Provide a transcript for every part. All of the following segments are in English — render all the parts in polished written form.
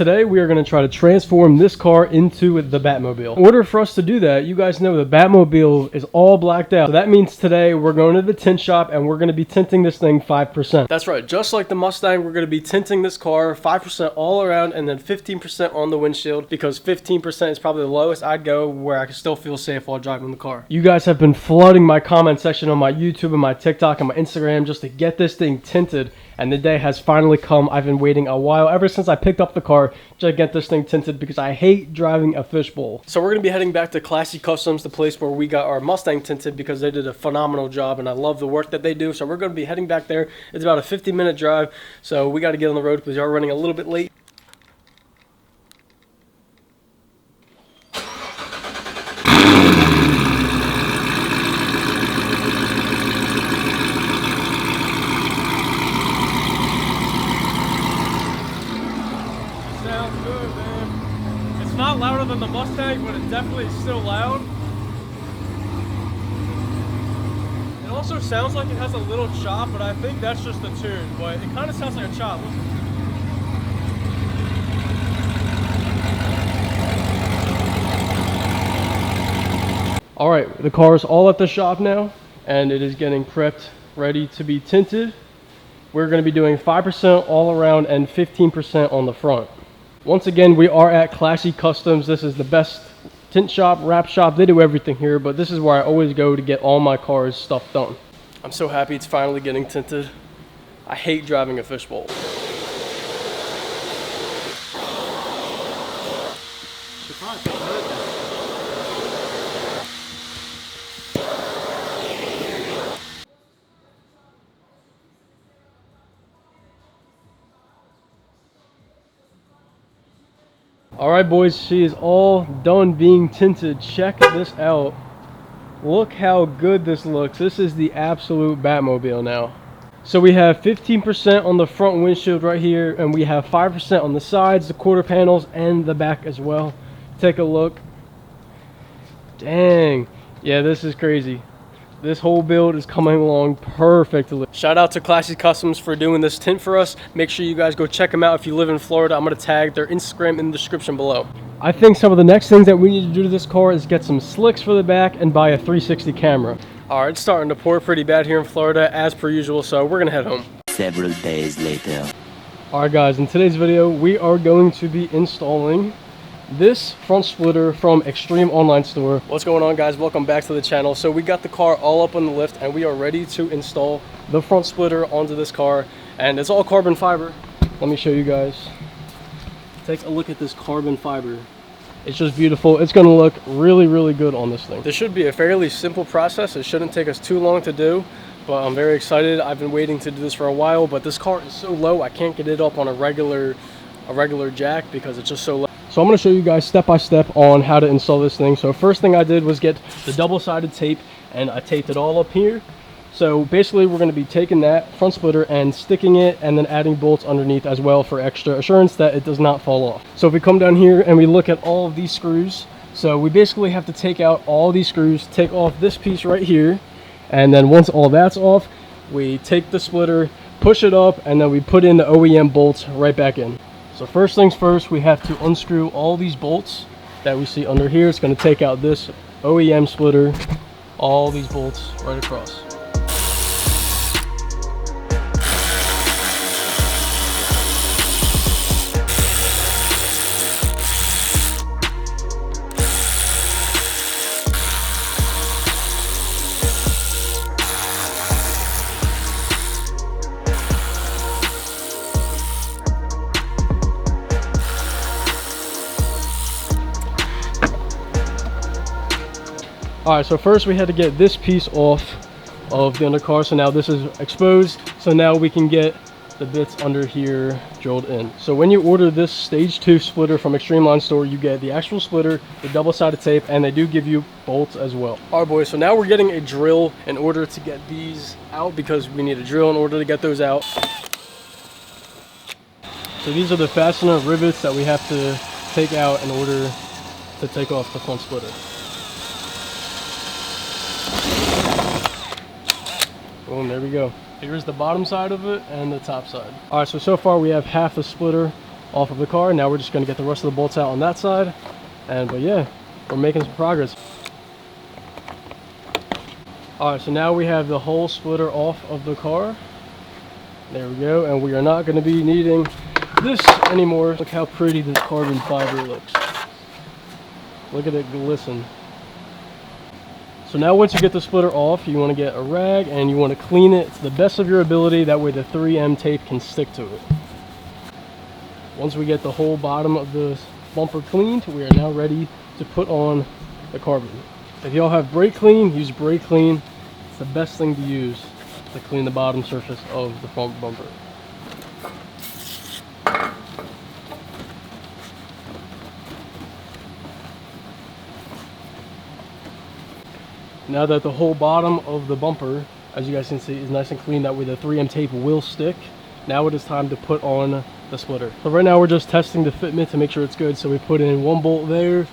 Today we are going to try to transform this car into the Batmobile. In order for us to do that, you guys know the Batmobile is all blacked out. So that means today we're going to the tint shop and we're going to be tinting this thing 5%. That's right, just like the Mustang, we're going to be tinting this car 5% all around and then 15% on the windshield, because 15% is probably the lowest I'd go where I can still feel safe while driving the car. You guys have been flooding my comment section on my YouTube and my TikTok and my Instagram just to get this thing tinted, and the day has finally come. I've been waiting a while, ever since I picked up the car, to get this thing tinted because I hate driving a fishbowl. So we're going to be heading back to Classy Customs, the place where we got our Mustang tinted, because they did a phenomenal job and I love the work that they do. So we're going to be heading back there. It's about a 50-minute drive, so we got to get on the road because we are running a little bit late. Sounds good, man. It's not louder than the Mustang, but it definitely is still loud. It also sounds like it has a little chop, but I think that's just the tune. But it kind of sounds like a chop. Alright, the car is all at the shop now, and it is getting prepped, ready to be tinted. We're going to be doing 5% all around and 15% on the front. Once again, we are at Classy Customs. This is the best tint shop, wrap shop. They do everything here, but this is where I always go to get all my car's stuff done. I'm so happy it's finally getting tinted. I hate driving a fishbowl. Alright boys, she is all done being tinted. Check this out. Look how good this looks. This is the absolute Batmobile now. So we have 15% on the front windshield right here, and we have 5% on the sides, the quarter panels, and the back as well. Take a look. Dang. Yeah, this is crazy. This whole build is coming along perfectly. Shout out to Classy Customs for doing this tint for us. Make sure you guys go check them out if you live in Florida. I'm going to tag their Instagram in the description below. I think some of the next things that we need to do to this car is get some slicks for the back and buy a 360 camera. Alright, it's starting to pour pretty bad here in Florida as per usual, so we're going to head home. Several days later. Alright guys, in today's video we are going to be installing this front splitter from Extreme Online Store. What's going on guys? Welcome back to the channel. So we got the car all up on the lift and we are ready to install the front splitter onto this car, and it's all carbon fiber. Let me show you guys. Take a look at this carbon fiber. It's just beautiful. It's going to look really, really good on this thing. This should be a fairly simple process. It shouldn't take us too long to do, but I'm very excited. I've been waiting to do this for a while, but this car is so low I can't get it up on a regular jack because it's just so low. So I'm going to show you guys step by step on how to install this thing. So first thing I did was get the double-sided tape, and I taped it all up here. So basically we're going to be taking that front splitter and sticking it and then adding bolts underneath as well for extra assurance that it does not fall off. So if we come down here and we look at all of these screws, so we basically have to take out all these screws, take off this piece right here, and then once all that's off, we take the splitter, push it up, and then we put in the OEM bolts right back in. So first things first, we have to unscrew all these bolts that we see under here. It's going to take out this OEM splitter, all these bolts right across. Alright, so first we had to get this piece off of the undercar, so now this is exposed, so now we can get the bits under here drilled in. So when you order this stage 2 splitter from Extreme Online Store, you get the actual splitter, the double-sided tape, and they do give you bolts as well. Alright boys, so now we're getting a drill in order to get these out, because we need a drill in order to get those out. So these are the fastener rivets that we have to take out in order to take off the front splitter. Boom, there we go. Here's the bottom side of it and the top side. All right, so far we have half the splitter off of the car. Now we're just going to get the rest of the bolts out on that side. But yeah, we're making some progress. Alright, so now we have the whole splitter off of the car. There we go, and we are not going to be needing this anymore. Look how pretty this carbon fiber looks. Look at it glisten. So now once you get the splitter off, you want to get a rag and you want to clean it to the best of your ability. That way the 3M tape can stick to it. Once we get the whole bottom of the bumper cleaned, we are now ready to put on the carbon. If y'all have brake clean, use brake clean. It's the best thing to use to clean the bottom surface of the front bumper. Now that the whole bottom of the bumper, as you guys can see, is nice and clean, that way the 3M tape will stick, now it is time to put on the splitter. So right now we're just testing the fitment to make sure it's good. So we put in one bolt there,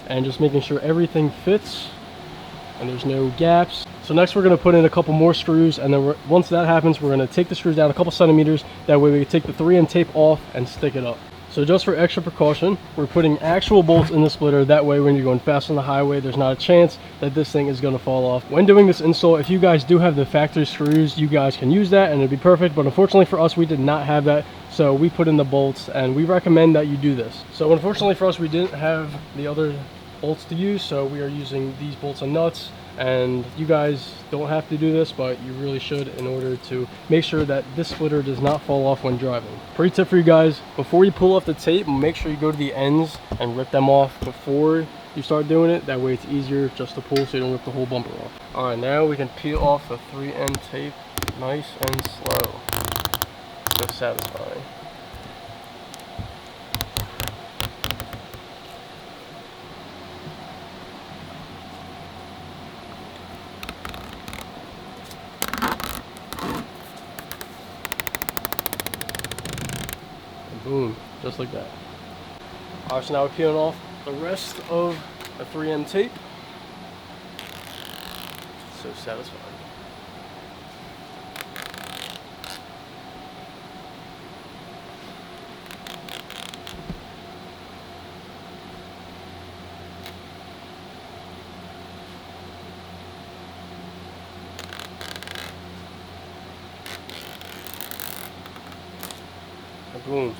and just making sure everything fits and there's no gaps. So next we're going to put in a couple more screws, and then once that happens, we're going to take the screws down a couple centimeters. That way we can take the 3M tape off and stick it up. So just for extra precaution, we're putting actual bolts in the splitter. That way when you're going fast on the highway, there's not a chance that this thing is going to fall off. When doing this install, if you guys do have the factory screws, you guys can use that and it'd be perfect. But unfortunately for us, we did not have that. So we put in the bolts, and we recommend that you do this. So unfortunately for us, we didn't have the other bolts to use. So we are using these bolts and nuts. And you guys don't have to do this, but you really should, in order to make sure that this splitter does not fall off when driving. Pretty tip for you guys: before you pull off the tape, make sure you go to the ends and rip them off before you start doing it. That way it's easier just to pull, so you don't rip the whole bumper off. All right, now we can peel off the 3M tape nice and slow. So satisfying. Boom, just like that. Alright, so now we're peeling off the rest of the 3M tape. So satisfying. And boom.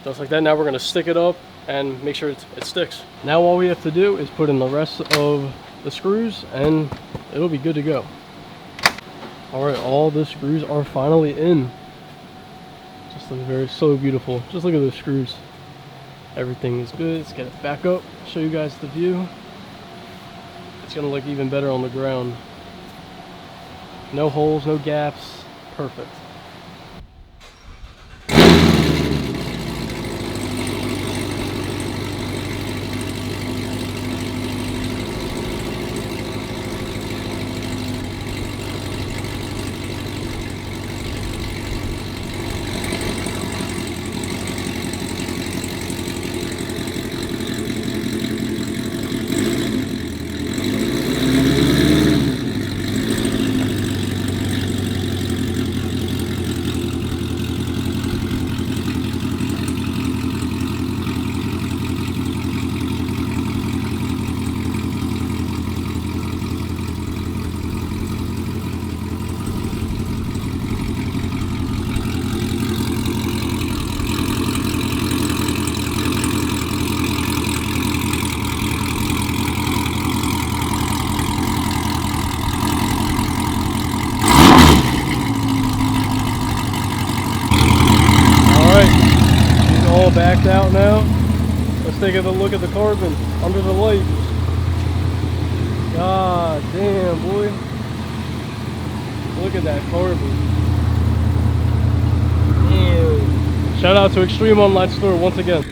Just like that. Now we're going to stick it up and make sure it sticks. Now all we have to do is put in the rest of the screws and it'll be good to go. Alright, all the screws are finally in. Just look so beautiful. Just look at those screws. Everything is good. Let's get it back up, show you guys the view. It's going to look even better on the ground. No holes, no gaps. Perfect. Backed out now. Let's take a look at the carbon under the light. God damn, boy. Look at that carbon. Damn. Shout out to Extreme Online Store once again.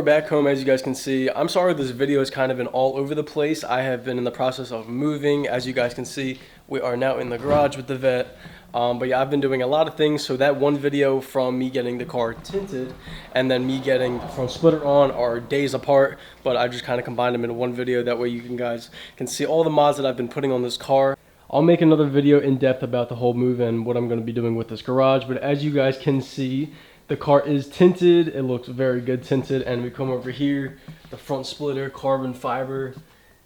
back home, as you guys can see. I'm sorry this video has kind of been all over the place. I have been in the process of moving. As you guys can see, we are now in the garage with the vet. But yeah, I've been doing a lot of things. So that one video from me getting the car tinted and then me getting the front splitter on are days apart, but I just kind of combined them in one video. That way you guys can see all the mods that I've been putting on this car. I'll make another video in depth about the whole move and what I'm going to be doing with this garage. But as you guys can see, the car is tinted. It looks very good tinted. And we come over here, the front splitter, carbon fiber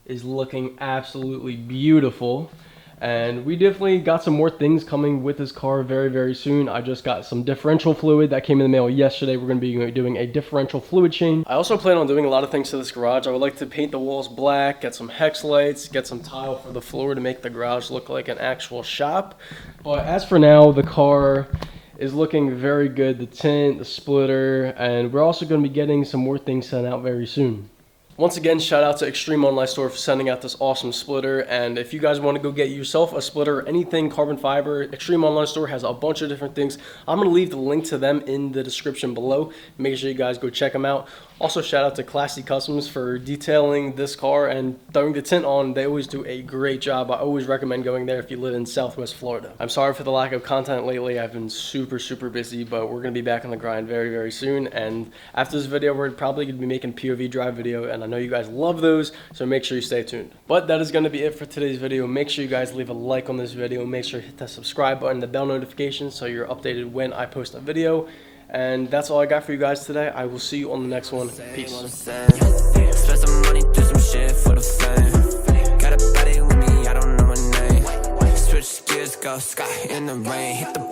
is looking absolutely beautiful. And we definitely got some more things coming with this car very, very soon. I just got some differential fluid that came in the mail yesterday. We're going to be doing a differential fluid change. I also plan on doing a lot of things to this garage. I would like to paint the walls black, get some hex lights, get some tile for the floor to make the garage look like an actual shop. But as for now, the car is looking very good. The tint, the splitter, and we're also going to be getting some more things sent out very soon. Once again, shout out to Extreme Online Store for sending out this awesome splitter. And if you guys want to go get yourself a splitter or anything carbon fiber, Extreme Online Store has a bunch of different things. I'm going to leave the link to them in the description below. Make sure you guys go check them out. Also, shout out to Classy Customs for detailing this car and throwing the tint on. They always do a great job. I always recommend going there if you live in Southwest Florida. I'm sorry for the lack of content lately. I've been super busy, but we're going to be back on the grind very soon. And after this video, we're probably going to be making POV drive video, and I know you guys love those, so make sure you stay tuned. But that is going to be it for today's video. Make sure you guys leave a like on this video. Make sure to hit that subscribe button, the bell notification, so you're updated when I post a video. And that's all I got for you guys today. I will see you on the next one. Peace. Spend some money, do some shit for the fame. Got a body with me, I don't know my name. Switch gears, go sky in the rain. Hit the